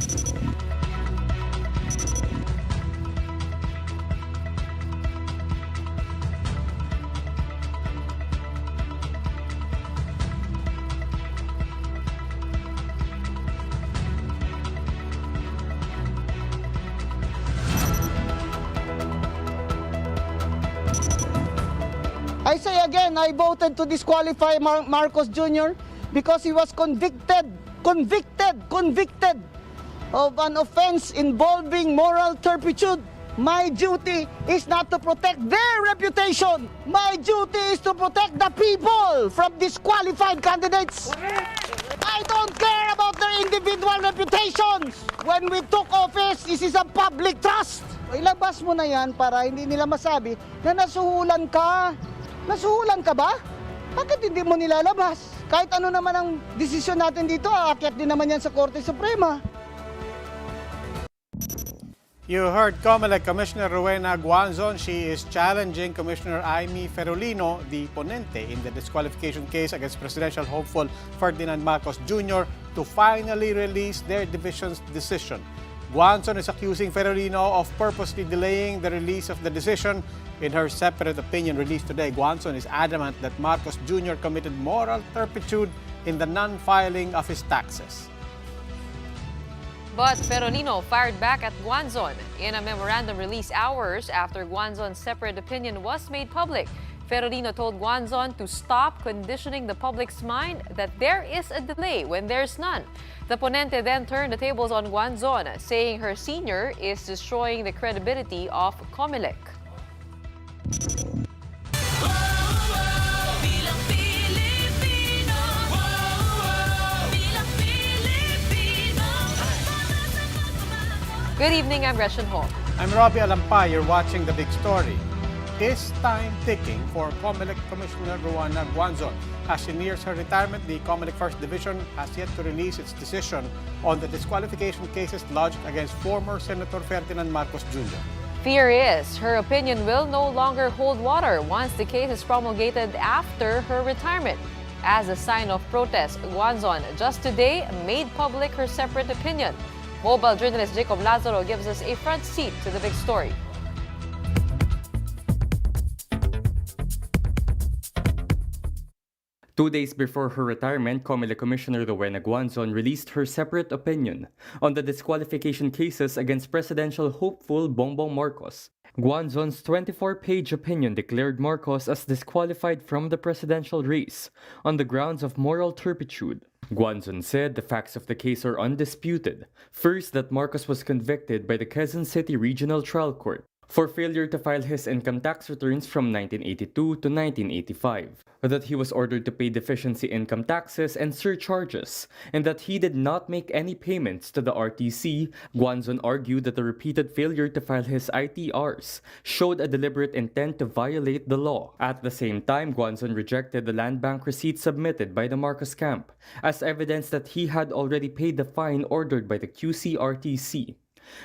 I say again, I voted to disqualify Marcos Jr. because he was convicted of an offense involving moral turpitude. My duty is not to protect their reputation. My duty is to protect the people from disqualified candidates. I don't care about their individual reputations. When we took office, this is a public trust. Ilabas mo na yan para hindi nila masabi na nasuhulan ka. Nasuhulan ka ba? Bakit hindi mo nilalabas? Kahit ano naman ang desisyon natin dito, aakyat din naman yan sa Korte Suprema. You heard COMELEC Commissioner Rowena Guanzon. She is challenging Commissioner Amy Ferolino, the ponente in the disqualification case against presidential hopeful Ferdinand Marcos Jr. to finally release their division's decision. Guanzon is accusing Ferolino of purposely delaying the release of the decision. In her separate opinion released today, Guanzon is adamant that Marcos Jr. committed moral turpitude in the non-filing of his taxes. But Ferolino fired back at Guanzon in a memorandum release hours after Guanzon's separate opinion was made public. Ferolino told Guanzon to stop conditioning the public's mind that there is a delay when there's none. The ponente then turned the tables on Guanzon, saying her senior is destroying the credibility of COMELEC. Good evening, I'm Gretchen Hall. I'm Robbie Alampay. You're watching The Big Story. Is time ticking for COMELEC Commissioner Rowena Guanzon? As she nears her retirement, the COMELEC First Division has yet to release its decision on the disqualification cases lodged against former Senator Ferdinand Marcos Jr. Fear is her opinion will no longer hold water once the case is promulgated after her retirement. As a sign of protest, Guanzon just today made public her separate opinion. Mobile journalist Jacob Lazaro gives us a front seat to the big story. Two days before her retirement, COMELEC Commissioner Rowena Guanzon released her separate opinion on the disqualification cases against presidential hopeful Bongbong Marcos. Guanzon's 24-page opinion declared Marcos as disqualified from the presidential race on the grounds of moral turpitude. Guanzon said the facts of the case are undisputed. First, that Marcos was convicted by the Quezon City Regional Trial Court for failure to file his income tax returns from 1982 to 1985, that he was ordered to pay deficiency income taxes and surcharges, and that he did not make any payments to the RTC. Guanzon argued that the repeated failure to file his ITRs showed a deliberate intent to violate the law. At the same time, Guanzon rejected the land bank receipts submitted by the Marcos camp as evidence that he had already paid the fine ordered by the QC-RTC.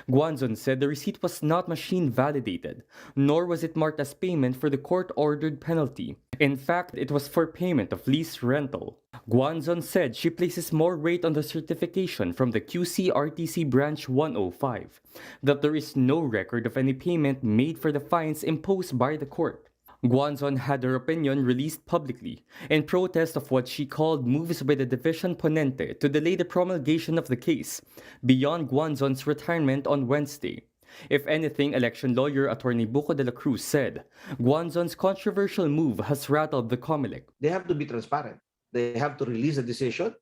Guanzon said the receipt was not machine validated, nor was it marked as payment for the court-ordered penalty. In fact, it was for payment of lease rental. Guanzon said she places more weight on the certification from the QC-RTC Branch 105 that there is no record of any payment made for the fines imposed by the court. Guanzon had her opinion released publicly in protest of what she called moves by the division ponente to delay the promulgation of the case beyond Guanzon's retirement on Wednesday. If anything, election lawyer Attorney Buco de la Cruz said Guanzon's controversial move has rattled the COMELEC. They have to be transparent. They have to release a decision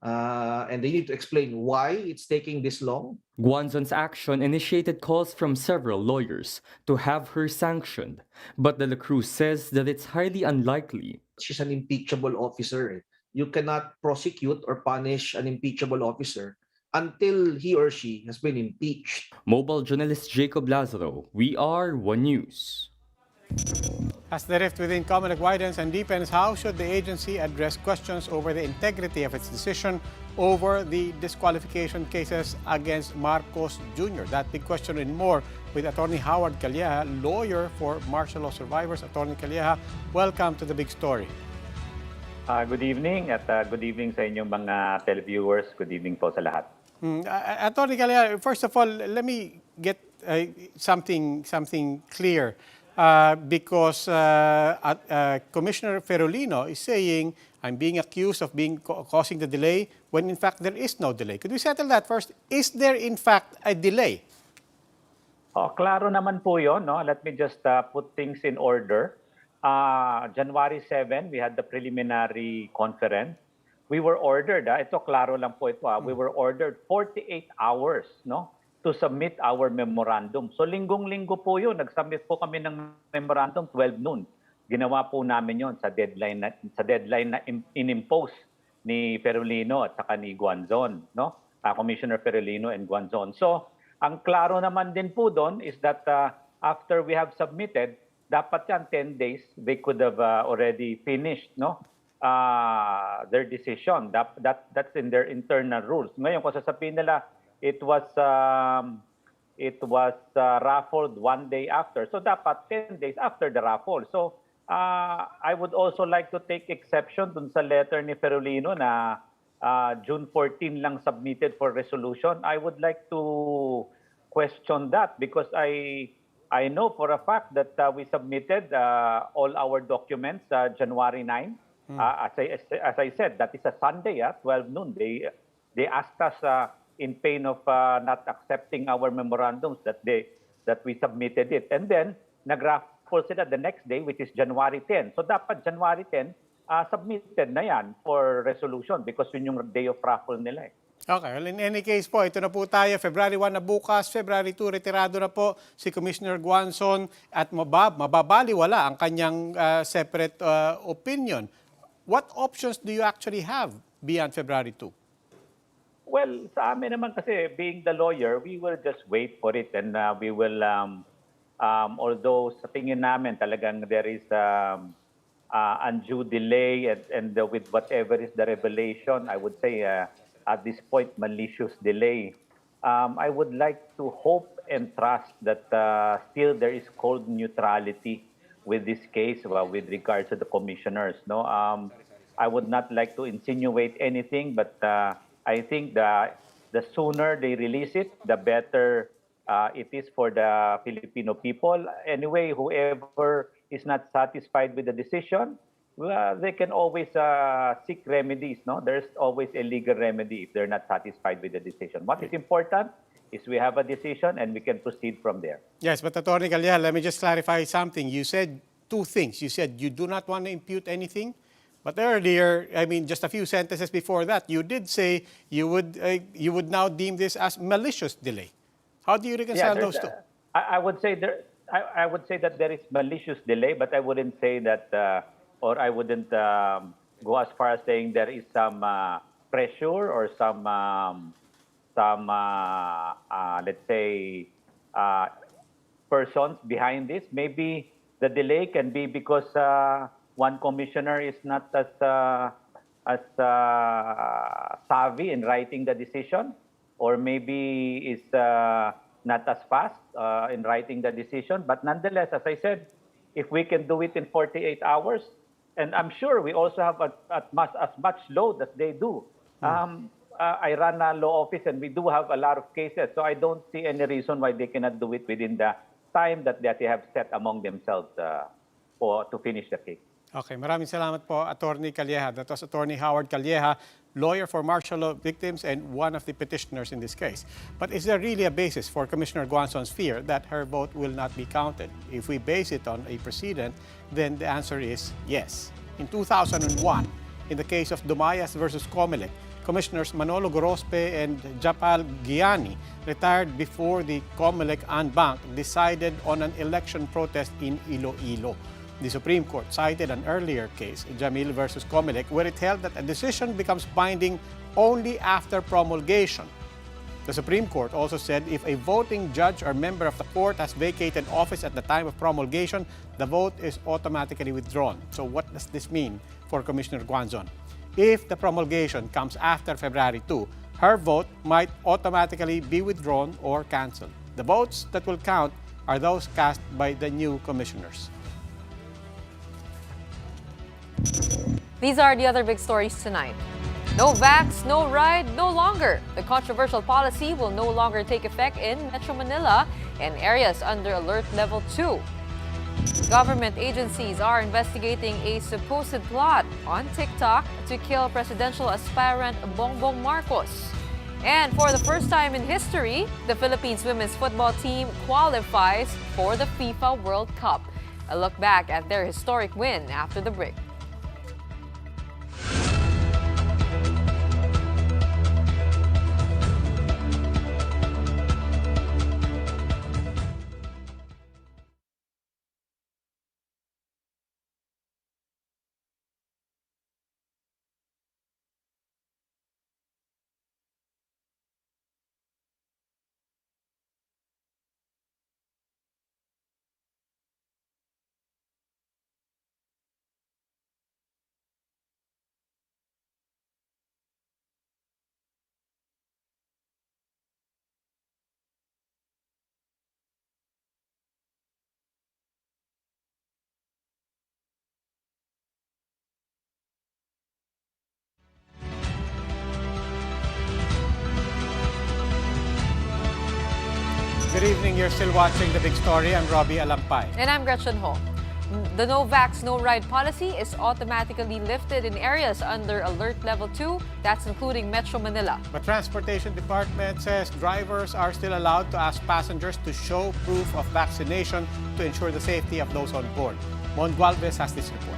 and they need to explain why it's taking this long. Guanzon's action initiated calls from several lawyers to have her sanctioned, but de la Cruz says that it's highly unlikely. She's an impeachable officer. You cannot prosecute or punish an impeachable officer until he or she has been impeached. Mobile journalist Jacob Lazaro, we are One News. As the rift within COMELEC widens and deepens, how should the agency address questions over the integrity of its decision over the disqualification cases against Marcos Jr.? That big question and more with Attorney Howard Calleja, lawyer for martial law survivors. Attorney Calleja, welcome to The Big Story. Good evening at good evening sa inyong mga televiewers. Good evening po sa lahat. Attorney Calleja, first of all, let me get something clear because Commissioner Ferolino is saying I'm being accused of causing the delay when in fact there is no delay. Could we settle that first? Is there in fact a delay? Oh, klaro naman po yun, no? Let me just put things in order. January 7, we had the preliminary conference. We were ordered, ito klaro lang po ito, we were ordered 48 hours, no, to submit our memorandum. So linggong-linggo po yun, nag-submit po kami ng memorandum 12 noon. Ginawa po namin yon sa deadline na inimpose ni Ferolino at saka ni Guanzon, no? Commissioner Ferolino and Guanzon. So ang klaro naman din po doon is that after we have submitted, dapat yan 10 days they could have already finished, no? Their decision. That's in their internal rules. Ngayon kung sasabihin nila it was raffled 1 day after, so dapat 10 days after the raffle. So I would also like to take exception dun sa letter ni Ferolino na June 14 lang submitted for resolution. I would like to question that because I know for a fact that we submitted all our documents January 9. As I said, that is a Sunday, 12 noon. They asked us in pain of not accepting our memorandums that we submitted it, and then nag-raffle sila the next day, which is January 10. So dapat January 10 submitted na yan for resolution because yun yung day of raffle nila. Okay, well, in any case po, ito na po tayo. February 1 na bukas, February 2, retirado na po si Commissioner Guanzon at mababaliwala ang kanyang separate opinion. What options do you actually have beyond February 2? Well, sa amin naman kasi, being the lawyer, we will just wait for it and we will, although sa tingin namin talagang there is undue delay and with whatever is the revelation, I would say at this point, malicious delay. I would like to hope and trust that still there is cold neutrality with this case with regards to the commissioners. No, I would not like to insinuate anything, but I think the sooner they release it, the better it is for the Filipino people. Anyway, whoever is not satisfied with the decision, they can always seek remedies. No, there's always a legal remedy if they're not satisfied with the decision. What is important is we have a decision and we can proceed from there. Yes, but Attorney Calleja, let me just clarify something. You said two things. You said you do not want to impute anything, but earlier, I mean, just a few sentences before that, you did say you would now deem this as malicious delay. How do you reconcile those two? I would say that there is malicious delay, but I wouldn't say that, or I wouldn't go as far as saying there is some pressure or some let's say, persons behind this. Maybe the delay can be because one commissioner is not as savvy in writing the decision, or maybe is not as fast in writing the decision. But nonetheless, as I said, if we can do it in 48 hours, and I'm sure we also have as much load as they do. I run a law office and we do have a lot of cases, so I don't see any reason why they cannot do it within the time that they have set among themselves to finish the case. Okay, maraming salamat po, Attorney Calleja. That was Attorney Howard Calleja, lawyer for martial law victims and one of the petitioners in this case. But is there really a basis for Commissioner Guanzon's fear that her vote will not be counted? If we base it on a precedent, then the answer is yes. In 2001, in the case of Dumayas versus Comelec, Commissioners Manolo Gorospe and Japal Giani retired before the Comelec en banc decided on an election protest in Iloilo. The Supreme Court cited an earlier case, Jamil versus Comelec, where it held that a decision becomes binding only after promulgation. The Supreme Court also said if a voting judge or member of the court has vacated office at the time of promulgation, the vote is automatically withdrawn. So what does this mean for Commissioner Guanzon? If the promulgation comes after February 2, her vote might automatically be withdrawn or canceled. The votes that will count are those cast by the new commissioners. These are the other big stories tonight. No vax, no ride, no longer. The controversial policy will no longer take effect in Metro Manila and areas under Alert Level 2. Government agencies are investigating a supposed plot on TikTok to kill presidential aspirant Bongbong Marcos. And for the first time in history, the Philippines women's football team qualifies for the FIFA World Cup. A look back at their historic win after the break. Good evening. You're still watching The Big Story. I'm Robbie Alampay. And I'm Gretchen Ho. The no vax, no ride policy is automatically lifted in areas under Alert Level 2. That's including Metro Manila. But Transportation Department says drivers are still allowed to ask passengers to show proof of vaccination to ensure the safety of those on board. Mon Gualvez has this report.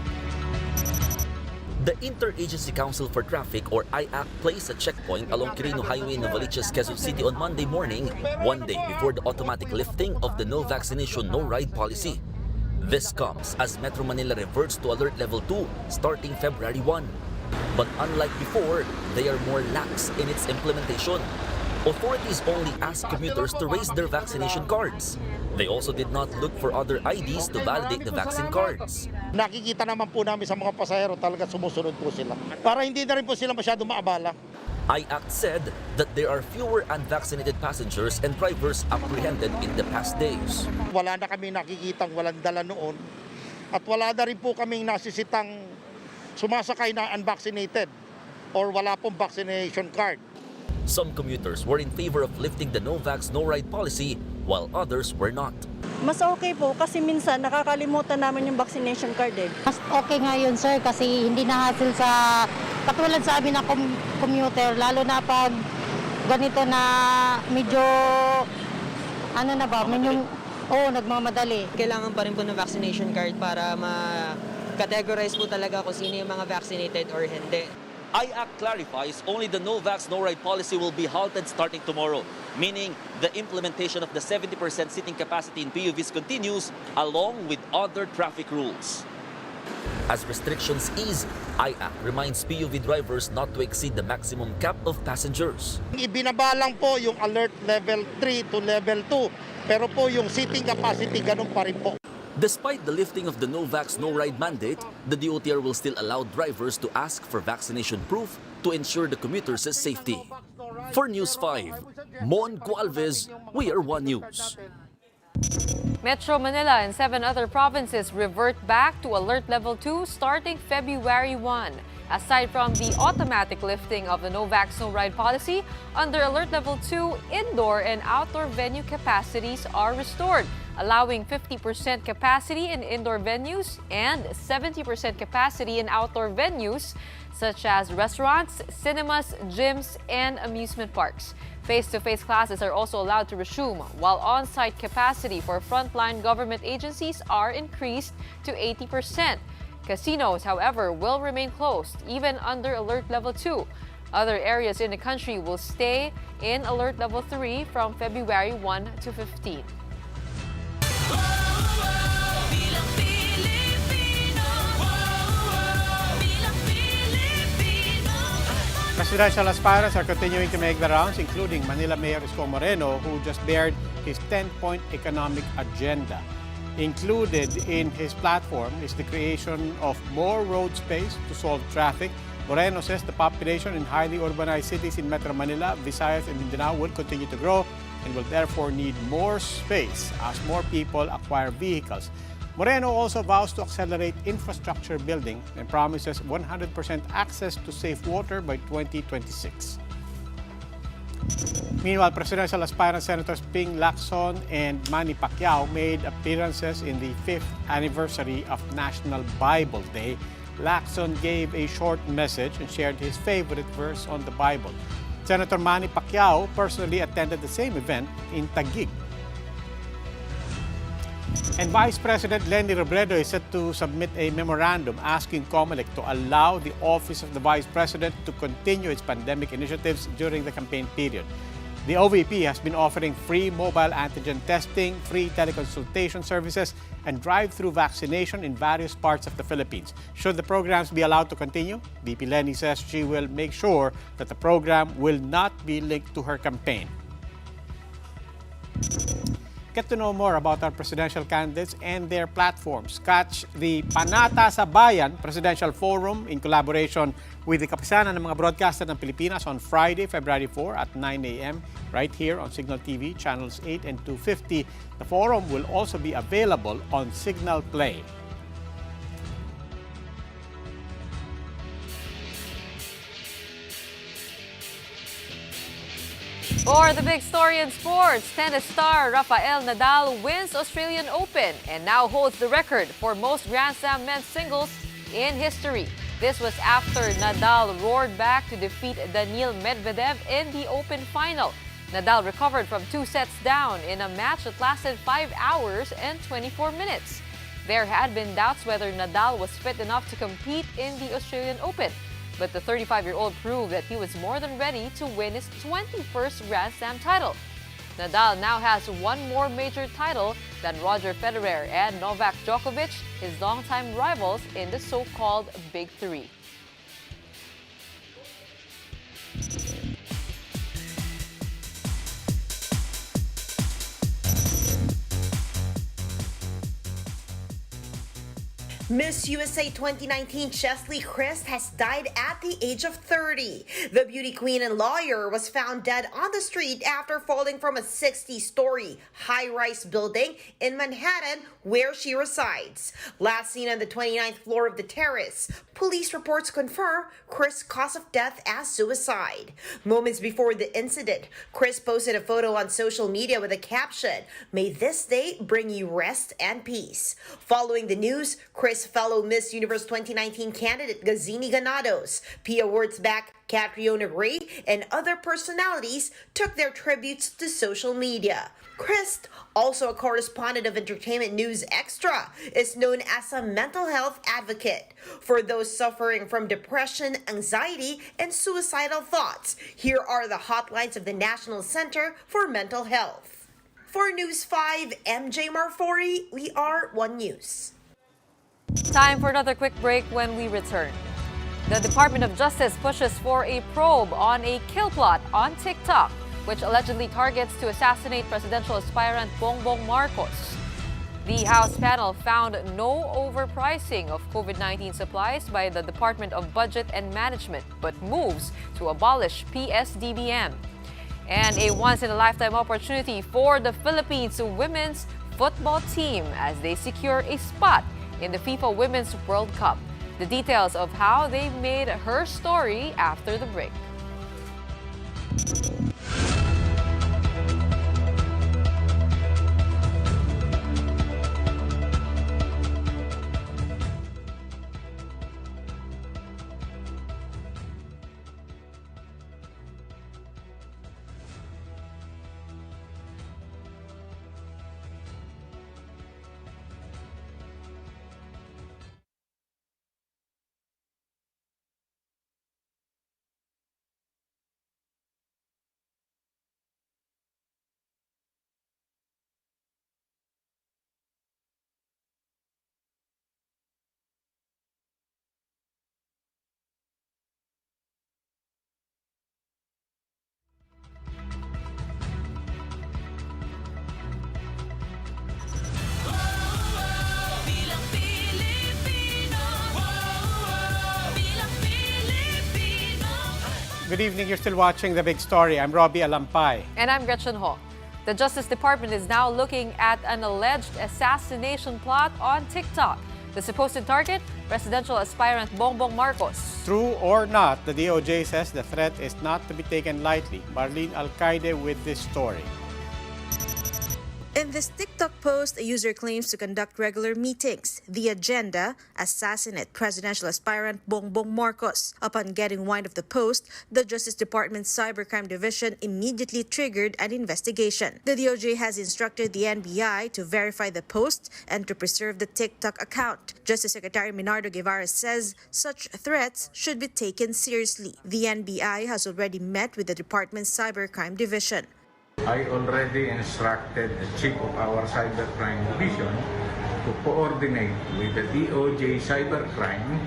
The Interagency Council for Traffic or IAC placed a checkpoint along Quirino Highway in Novaliches, Quezon City on Monday morning, one day before the automatic lifting of the no vaccination, no ride policy. This comes as Metro Manila reverts to Alert Level 2 starting February 1. But unlike before, they are more lax in its implementation. Authorities only asked commuters to raise their vaccination cards. They also did not look for other IDs to validate the vaccine cards. Nakikita naman po namin sa mga pasahero talaga sumusunod po sila. Para hindi na rin po sila masyado maabala. IAC said that there are fewer unvaccinated passengers and drivers apprehended in the past days. Wala na kami nakikitang walang dala noon. At wala na rin po kaming nasisitang sumasakay na unvaccinated or wala pong vaccination card. Some commuters were in favor of lifting the no vax, no ride policy, while others were not. Mas okay po kasi minsan nakakalimutan namin yung vaccination card eh. Mas okay nga yun, sir, kasi hindi na hassle sa katulad sa amin na commuter, lalo na pag ganito na medyo ano na ba, nagmamadali. Kailangan pa rin po ng vaccination card para ma-categorize po talaga kung sino yung mga vaccinated or hindi. IAC clarifies only the no vax, no ride policy will be halted starting tomorrow, meaning the implementation of the 70% seating capacity in PUVs continues along with other traffic rules. As restrictions ease, IAC reminds PUV drivers not to exceed the maximum cap of passengers. Ibinaba lang po yung alert level 3 to level 2, pero po yung seating capacity ganun pa rin po. Despite the lifting of the no vax, no ride mandate, the DOTr will still allow drivers to ask for vaccination proof to ensure the commuters' safety. For News 5, Mon Gualvez, we are One News. Metro Manila and 7 other provinces revert back to Alert Level 2 starting February 1. Aside from the automatic lifting of the no vax, no ride policy, under Alert Level 2, indoor and outdoor venue capacities are restored, allowing 50% capacity in indoor venues and 70% capacity in outdoor venues such as restaurants, cinemas, gyms, and amusement parks. Face-to-face classes are also allowed to resume, while on-site capacity for frontline government agencies are increased to 80%. Casinos, however, will remain closed, even under Alert Level 2. Other areas in the country will stay in Alert Level 3 from February 1 to 15. Presidential aspirants are continuing to make the rounds, including Manila Mayor Isko Moreno, who just bared his 10-point economic agenda. Included in his platform is the creation of more road space to solve traffic. Moreno says the population in highly urbanized cities in Metro Manila, Visayas, and Mindanao will continue to grow and will therefore need more space as more people acquire vehicles. Moreno also vows to accelerate infrastructure building and promises 100% access to safe water by 2026. Meanwhile, presidential aspirant Senators Ping Lacson and Manny Pacquiao made appearances in the 5th anniversary of National Bible Day. Lacson gave a short message and shared his favorite verse on the Bible. Senator Manny Pacquiao personally attended the same event in Taguig. And Vice President Leni Robredo is set to submit a memorandum asking COMELEC to allow the Office of the Vice President to continue its pandemic initiatives during the campaign period. The OVP has been offering free mobile antigen testing, free teleconsultation services, and drive-through vaccination in various parts of the Philippines. Should the programs be allowed to continue, VP Leni says she will make sure that the program will not be linked to her campaign. Get to know more about our presidential candidates and their platforms. Catch the Panata sa Bayan Presidential Forum in collaboration with the Kapisanan ng mga broadcaster ng Pilipinas on Friday, February 4 at 9 a.m. right here on Signal TV, channels 8 and 250. The forum will also be available on Signal Play. For the big story in sports, tennis star Rafael Nadal wins Australian Open and now holds the record for most Grand Slam men's singles in history. This was after Nadal roared back to defeat Daniil Medvedev in the Open final. Nadal recovered from 2 sets down in a match that lasted 5 hours and 24 minutes. There had been doubts whether Nadal was fit enough to compete in the Australian Open. But the 35-year-old proved that he was more than ready to win his 21st Grand Slam title. Nadal now has one more major title than Roger Federer and Novak Djokovic, his longtime rivals in the so-called Big Three. Miss USA 2019 Chesley Christ has died at the age of 30. The beauty queen and lawyer was found dead on the street after falling from a 60-story high-rise building in Manhattan, where she resides. Last seen on the 29th floor of the terrace, police reports confirm Christ's cause of death as suicide. Moments before the incident, Chris posted a photo on social media with a caption, "May this day bring you rest and peace." Following the news, Chris fellow Miss Universe 2019 candidate Gazini Ganados, P Awards back Catriona Gray, and other personalities took their tributes to social media. Christ, also a correspondent of Entertainment News Extra, is known as a mental health advocate. For those suffering from depression, anxiety, and suicidal thoughts, here are the hotlines of the National Center for Mental Health. For News 5, MJ Marfori, we are One News. Time for another quick break. When we return, the Department of Justice pushes for a probe on a kill plot on TikTok, which allegedly targets to assassinate presidential aspirant Bongbong Marcos. The House panel found no overpricing of COVID-19 supplies by the Department of Budget and Management, but moves to abolish PS-DBM. And a once-in-a-lifetime opportunity for the Philippines women's football team as they secure a spot in the FIFA Women's World Cup. The details of how they made her story after the break. Good evening. You're still watching The Big Story. I'm Robbie Alampay. And I'm Gretchen Ho. The Justice Department is now looking at an alleged assassination plot on TikTok. The supposed target, presidential aspirant Bongbong Marcos. True or not, the DOJ says the threat is not to be taken lightly. Marlene Alcaide with this story. In this TikTok post, a user claims to conduct regular meetings. The agenda, assassinate presidential aspirant Bongbong Marcos. Upon getting wind of the post, the Justice Department's Cybercrime Division immediately triggered an investigation. The DOJ has instructed the NBI to verify the post and to preserve the TikTok account. Justice Secretary Minardo Guevara says such threats should be taken seriously. The NBI has already met with the department's Cybercrime Division. I already instructed the chief of our cybercrime division to coordinate with the DOJ cybercrime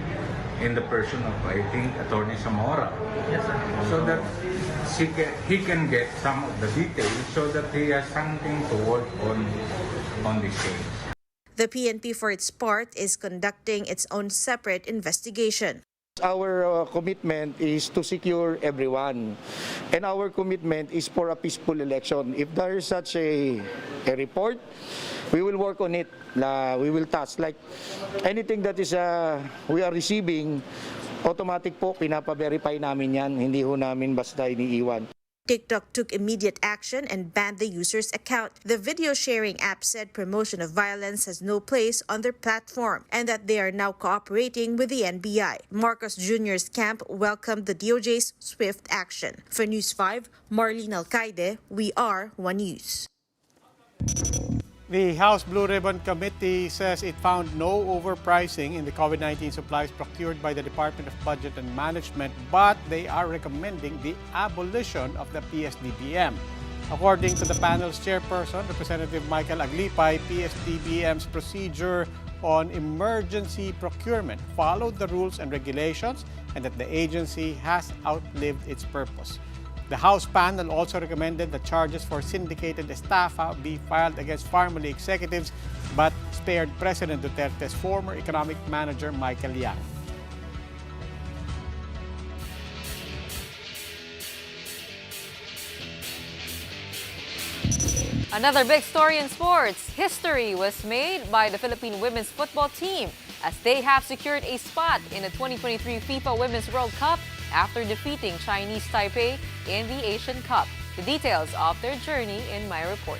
in the person of, I think, Attorney Zamora. Yes, sir. So that he can get some of the details so that he has something to work on this case. The PNP, for its part, is conducting its own separate investigation. Our commitment is to secure everyone, and our commitment is for a peaceful election. If there is such a report, we will work on it. We will task like anything that is we are receiving, automatic po pinapa-verify namin yan, hindi ho namin basta iniiwan. TikTok took immediate action and banned the user's account. The video sharing app said promotion of violence has no place on their platform and that they are now cooperating with the NBI. Marcos Jr.'s camp welcomed the DOJ's swift action. For News 5, Marlene Alcaide, We Are One News. The House Blue Ribbon Committee says it found no overpricing in the COVID-19 supplies procured by the Department of Budget and Management, but they are recommending the abolition of the PS-DBM. According to the panel's chairperson, Representative Michael Aglipay, PS-DBM's procedure on emergency procurement followed the rules and regulations and that the agency has outlived its purpose. The House panel also recommended that charges for syndicated estafa be filed against family executives, but spared President Duterte's former economic manager, Michael Yang. Another big story in sports. History was made by the Philippine women's football team as they have secured a spot in the 2023 FIFA Women's World Cup after defeating Chinese Taipei in the Asian Cup. The details of their journey in my report.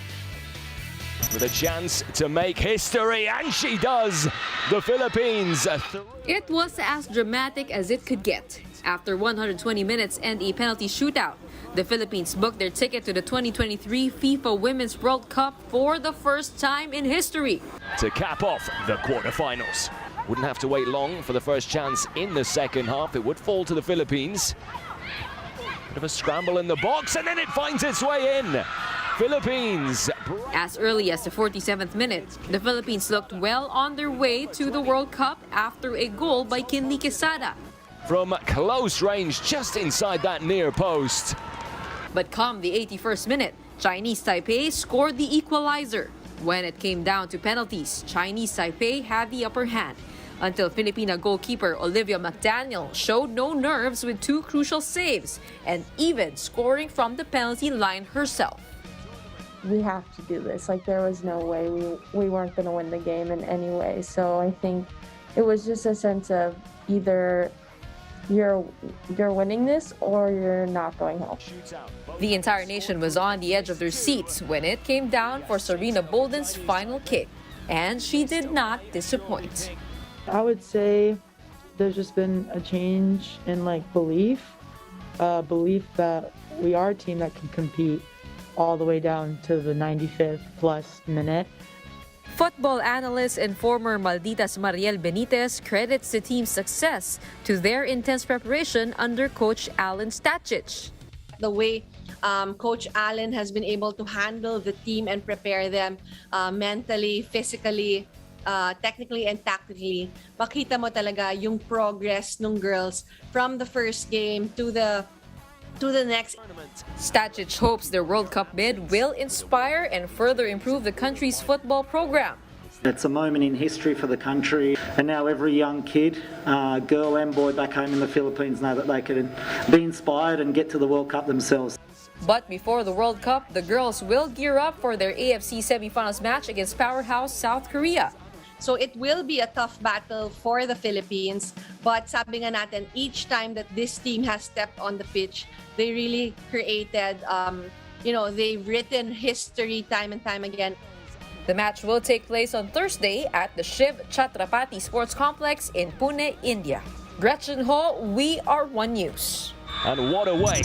With a chance to make history, and she does! The Philippines. It was as dramatic as it could get. After 120 minutes and a penalty shootout, the Philippines booked their ticket to the 2023 FIFA Women's World Cup for the first time in history. To cap off the quarterfinals. Wouldn't have to wait long for the first chance in the second half. It would fall to the Philippines. Bit of a scramble in the box, and then it finds its way in. Philippines. As early as the 47th minute, the Philippines looked well on their way to the World Cup after a goal by Kinley Quesada. From close range, just inside that near post. But come the 81st minute, Chinese Taipei scored the equalizer. When it came down to penalties, Chinese Taipei had the upper hand, until Filipina goalkeeper Olivia McDaniel showed no nerves with two crucial saves and even scoring from the penalty line herself. We have to do this. Like, there was no way we weren't going to win the game in any way. So I think it was just a sense of either you're winning this or you're not going home. The entire nation was on the edge of their seats when it came down for Serena Bolden's final kick, and she did not disappoint. I would say there's just been a change in belief that we are a team that can compete all the way down to the 95th plus minute. Football analyst and former Malditas Mariel Benitez credits the team's success to their intense preparation under Coach Alan Stachich. The way Coach Allen has been able to handle the team and prepare them mentally, physically, technically, and tactically, makita mo talaga yung progress ng girls from the first game to the next. Stachich hopes their World Cup bid will inspire and further improve the country's football program. It's a moment in history for the country, and now every young kid, girl and boy back home in the Philippines, know that they can be inspired and get to the World Cup themselves. But before the World Cup, the girls will gear up for their AFC semifinals match against powerhouse South Korea. So it will be a tough battle for the Philippines. But sabi nga natin, each time that this team has stepped on the pitch, they really created, they've written history time and time again. The match will take place on Thursday at the Shiv Chhatrapati Sports Complex in Pune, India. Gretchen Ho, we are One News. And what a way.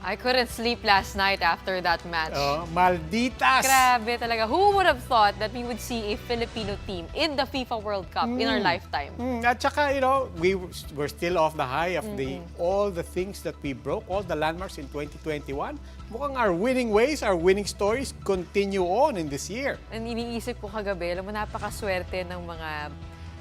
I couldn't sleep last night after that match. Malditas! Grabe talaga. Who would have thought that we would see a Filipino team in the FIFA World Cup in our lifetime? At saka, we're still off the high of all the things that we broke, all the landmarks in 2021. Mukhang our winning ways, our winning stories continue on in this year. And iniisip ko kagabi, alam mo, napakaswerte ng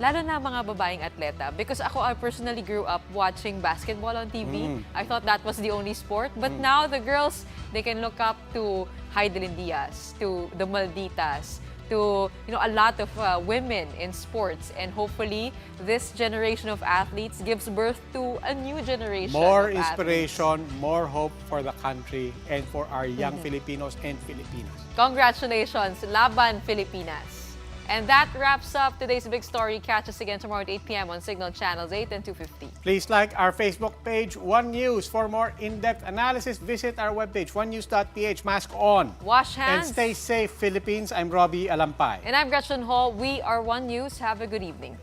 lalo na mga babaeng atleta. Because I personally grew up watching basketball on TV. I thought that was the only sport. But now the girls, they can look up to Heidelin Diaz, to the Malditas, to a lot of women in sports. And hopefully, this generation of athletes gives birth to a new generation More of inspiration, athletes. more hope for the country and for our young Filipinos and Filipinas. Congratulations, Laban Filipinas. And that wraps up today's big story. Catch us again tomorrow at 8 p.m. on Signal Channels 8 and 250. Please like our Facebook page, One News. For more in-depth analysis, visit our webpage, onenews.ph. Mask on. Wash And hands. stay safe, Philippines. I'm Robbie Alampay. And I'm Gretchen Hall. We are One News. Have a good evening.